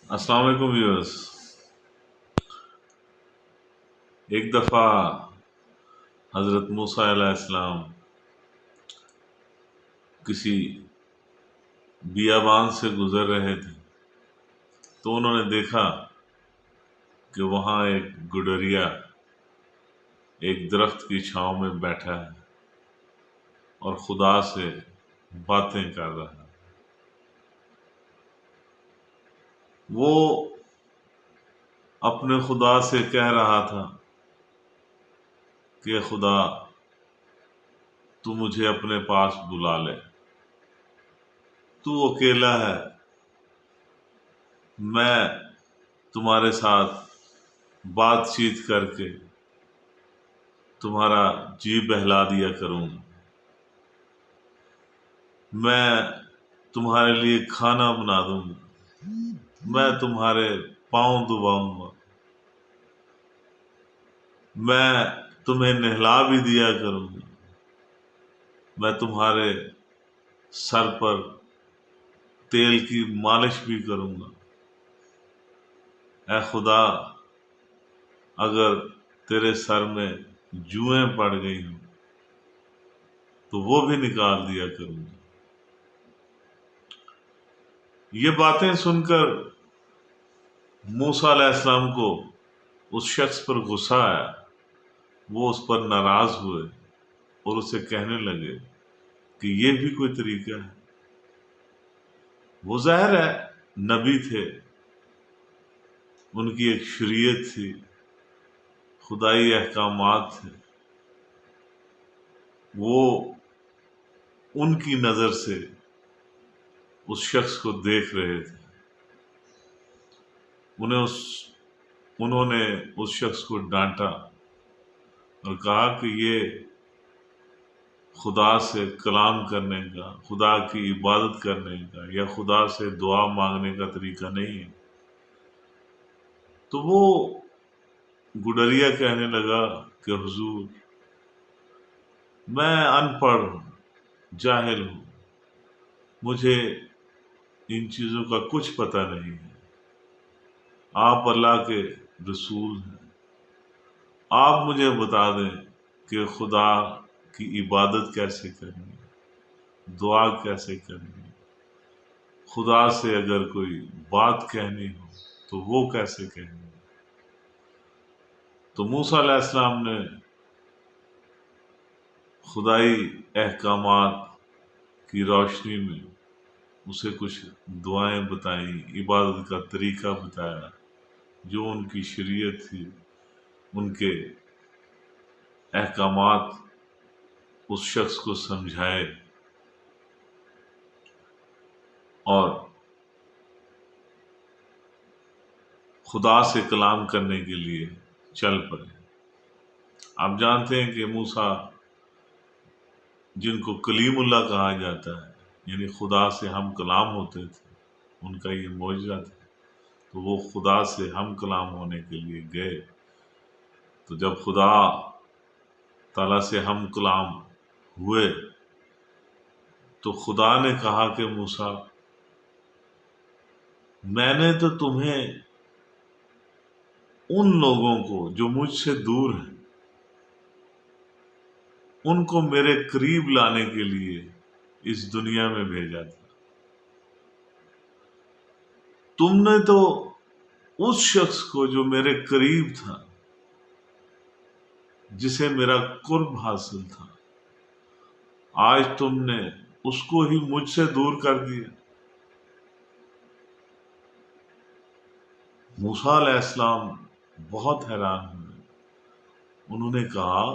अस्सलाम वालेकुम व्यूअर्स। एक दफ़ा हज़रत मूसा अलैहिस्सलाम किसी बियाबान से गुज़र रहे थे तो उन्होंने देखा कि वहाँ एक गुडरिया एक दरख्त की छांव में बैठा है और खुदा से बातें कर रहा है। वो अपने खुदा से कह रहा था कि खुदा, तू मुझे अपने पास बुला ले, तू अकेला है, मैं तुम्हारे साथ बातचीत करके तुम्हारा जी बहला दिया करूँगा, मैं तुम्हारे लिए खाना बना दूंगा, मैं तुम्हारे पाँव दबाऊंगा, मैं तुम्हें नहला भी दिया करूंगा, मैं तुम्हारे सर पर तेल की मालिश भी करूंगा। ऐ खुदा, अगर तेरे सर में जुएं पड़ गई हों तो वो भी निकाल दिया करूंगा। ये बातें सुनकर मूसा अलैहिस्सलाम को उस शख्स पर गुस्सा आया। वो उस पर नाराज हुए और उसे कहने लगे कि ये भी कोई तरीका है। वो ज़ाहिर है नबी थे, उनकी एक शरीयत थी, खुदाई अहकामात थे। वो उनकी नज़र से उस शख्स को देख रहे थे। उन्होंने उस शख्स को डांटा और कहा कि ये खुदा से कलाम करने का, खुदा की इबादत करने का या खुदा से दुआ मांगने का तरीका नहीं है। तो वो गुडरिया कहने लगा कि हुजूर, मैं अनपढ़ हूँ, जाहिल हूँ, मुझे इन चीज़ों का कुछ पता नहीं है। आप अल्लाह के रसूल हैं, आप मुझे बता दें कि खुदा की इबादत कैसे करनी, दुआ कैसे करनी, खुदा से अगर कोई बात कहनी हो तो वो कैसे कहनी। तो मूसा अलैहिस्सलाम ने खुदाई अहकामात की रोशनी में उसे कुछ दुआएं बताई, इबादत का तरीका बताया, जो उनकी शरीयत थी, उनके अहकामात उस शख्स को समझाए और खुदा से कलाम करने के लिए चल पड़े। आप जानते हैं कि मूसा, जिनको कलीमुल्लाह कहा जाता है, यानी खुदा से हम कलाम होते थे, उनका ये मौजज़ा था। तो वो खुदा से हम कलाम होने के लिए गए। तो जब खुदा ताला से हम कलाम हुए तो खुदा ने कहा कि मूसा, मैंने तो तुम्हें उन लोगों को जो मुझसे दूर हैं उनको मेरे करीब लाने के लिए इस दुनिया में भेजा था। तुमने तो उस शख्स को जो मेरे करीब था, जिसे मेरा कुर्ब हासिल था, आज तुमने उसको ही मुझसे दूर कर दिया। मूसा अलैहिस्सलाम बहुत हैरान हुए। उन्होंने कहा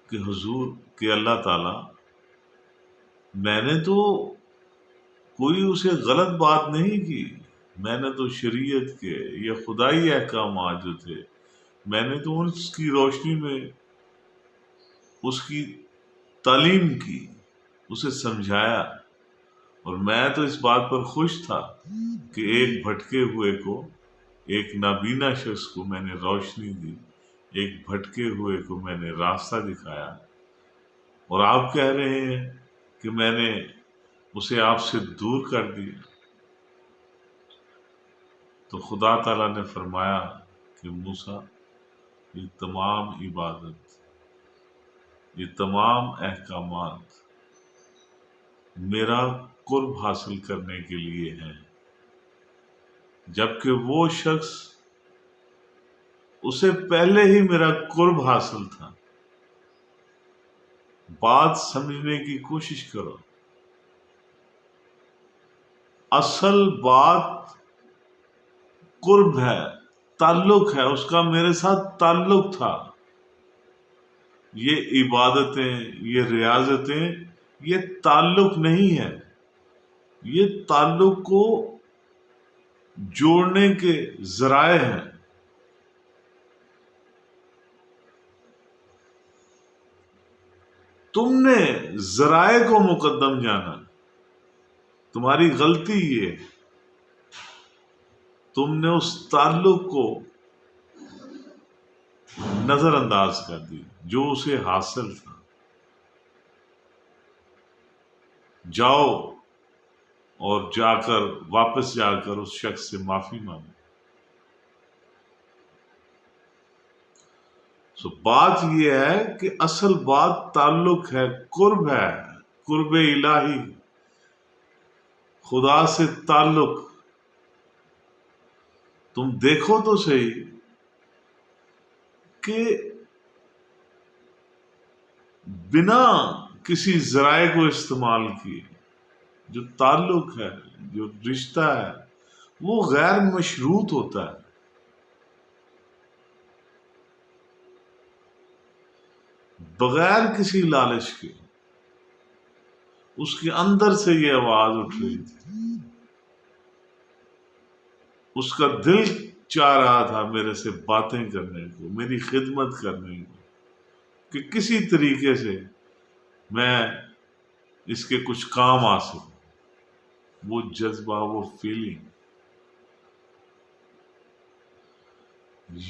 कि हुजूर, कि अल्लाह ताला, मैंने तो कोई उसे गलत बात नहीं की, मैंने तो शरीयत के या खुदाई अहकामात जो थे, मैंने तो उसकी रोशनी में उसकी तालीम की, उसे समझाया। और मैं तो इस बात पर खुश था कि एक भटके हुए को, एक नाबीना शख्स को मैंने रोशनी दी, एक भटके हुए को मैंने रास्ता दिखाया। और आप कह रहे हैं कि मैंने उसे आपसे दूर कर दिया। تو خدا تعالیٰ نے فرمایا کہ موسیٰ، یہ تمام عبادت، یہ تمام احکامات میرا قرب حاصل کرنے کے لیے ہیں، جبکہ وہ شخص اسے پہلے ہی میرا قرب حاصل تھا۔ بات سمجھنے کی کوشش کرو، اصل بات قرب ہے، تعلق ہے، اس کا میرے ساتھ تعلق تھا۔ یہ عبادتیں، یہ ریاضتیں، یہ تعلق نہیں ہے، یہ تعلق کو جوڑنے کے ذرائع ہیں۔ تم نے ذرائع کو مقدم جانا، تمہاری غلطی یہ، تم نے اس تعلق کو نظر انداز کر دی جو اسے حاصل تھا۔ جاؤ اور واپس جا کر اس شخص سے معافی مانگو۔ بات یہ ہے کہ اصل بات تعلق ہے، قرب ہے، قرب الہی، خدا سے تعلق۔ تم دیکھو تو صحیح کہ بنا کسی ذرائع کو استعمال کیے جو تعلق ہے، جو رشتہ ہے، وہ غیر مشروط ہوتا ہے۔ بغیر کسی لالچ کے اس کے اندر سے یہ آواز اٹھ رہی تھی، اس کا دل چاہ رہا تھا میرے سے باتیں کرنے کو، میری خدمت کرنے کو، کہ کسی طریقے سے میں اس کے کچھ کام آ سکوں۔ وہ جذبہ، وہ فیلنگ،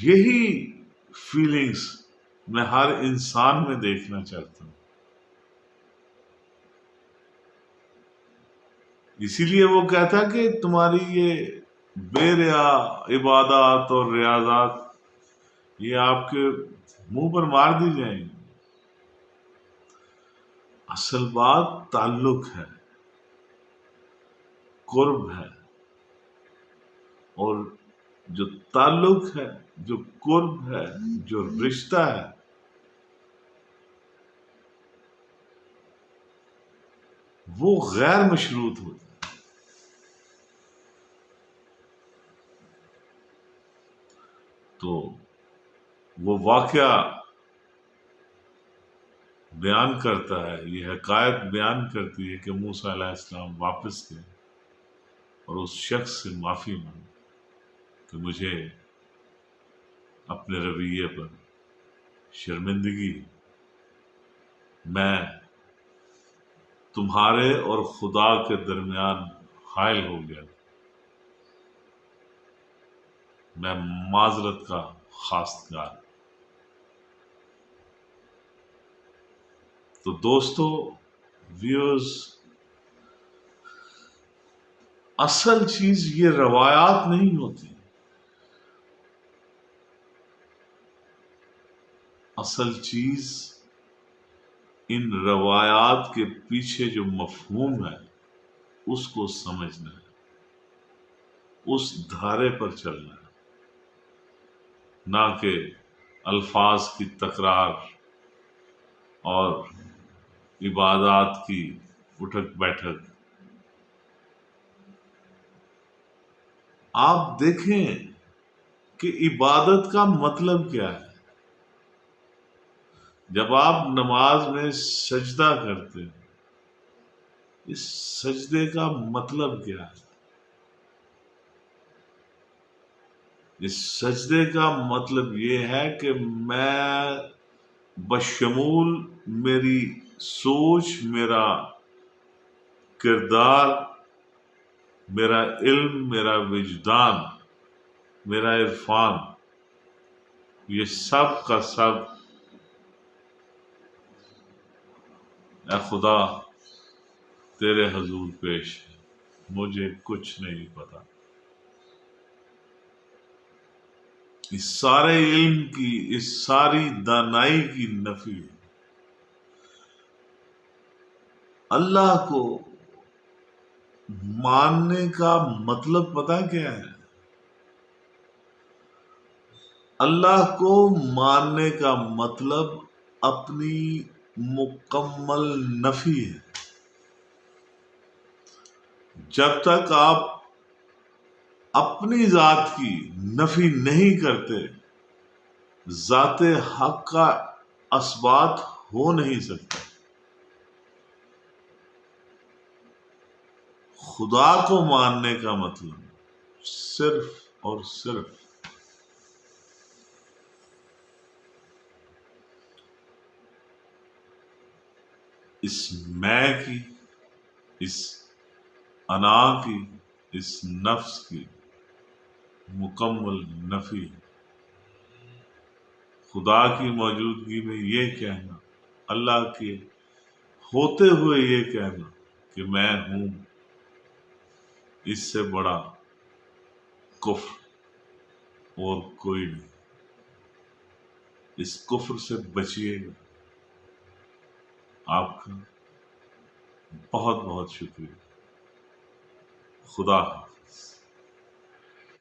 یہی فیلنگز میں ہر انسان میں دیکھنا چاہتا ہوں۔ اسی لیے وہ کہتا کہ تمہاری یہ بے ریا عبادات اور ریاضات یہ آپ کے منہ پر مار دی جائیں گی۔ اصل بات تعلق ہے، قرب ہے، اور جو تعلق ہے، جو قرب ہے، جو رشتہ ہے، وہ غیر مشروط ہوتا ہے۔ تو وہ واقعہ بیان کرتا ہے، یہ حقائق بیان کرتی ہے کہ موسیٰ علیہ السلام واپس گئے اور اس شخص سے معافی مانگی کہ مجھے اپنے رویے پر شرمندگی، میں تمہارے اور خدا کے درمیان حائل ہو گیا، میں معذرت کا خواستگار۔ تو دوستو، ویورز، اصل چیز یہ روایات نہیں ہوتی، اصل چیز ان روایات کے پیچھے جو مفہوم ہے اس کو سمجھنا ہے، اس دھارے پر چلنا ہے، نہ کہ الفاظ کی تکرار اور عبادات کی اٹھک بیٹھک۔ آپ دیکھیں کہ عبادت کا مطلب کیا ہے۔ جب آپ نماز میں سجدہ کرتے ہیں، اس سجدے کا مطلب کیا ہے؟ اس سجدے کا مطلب یہ ہے کہ میں بشمول میری سوچ، میرا کردار، میرا علم، میرا وجدان، میرا عرفان، یہ سب کا سب اے خدا تیرے حضور پیش ہے، مجھے کچھ نہیں پتا۔ اس سارے علم کی، اس ساری دانائی کی نفی ہے۔ اللہ کو ماننے کا مطلب پتہ کیا ہے؟ اللہ کو ماننے کا مطلب اپنی مکمل نفی ہے۔ جب تک آپ اپنی ذات کی نفی نہیں کرتے، ذات حق کا اثبات ہو نہیں سکتا۔ خدا کو ماننے کا مطلب صرف اور صرف اس میں کی، اس انا کی، اس نفس کی مکمل نفی۔ خدا کی موجودگی میں یہ کہنا، اللہ کے ہوتے ہوئے یہ کہنا کہ میں ہوں، اس سے بڑا کفر اور کوئی نہیں۔ اس کفر سے بچیے گا۔ آپ کا بہت بہت شکریہ۔ خدا حافظ۔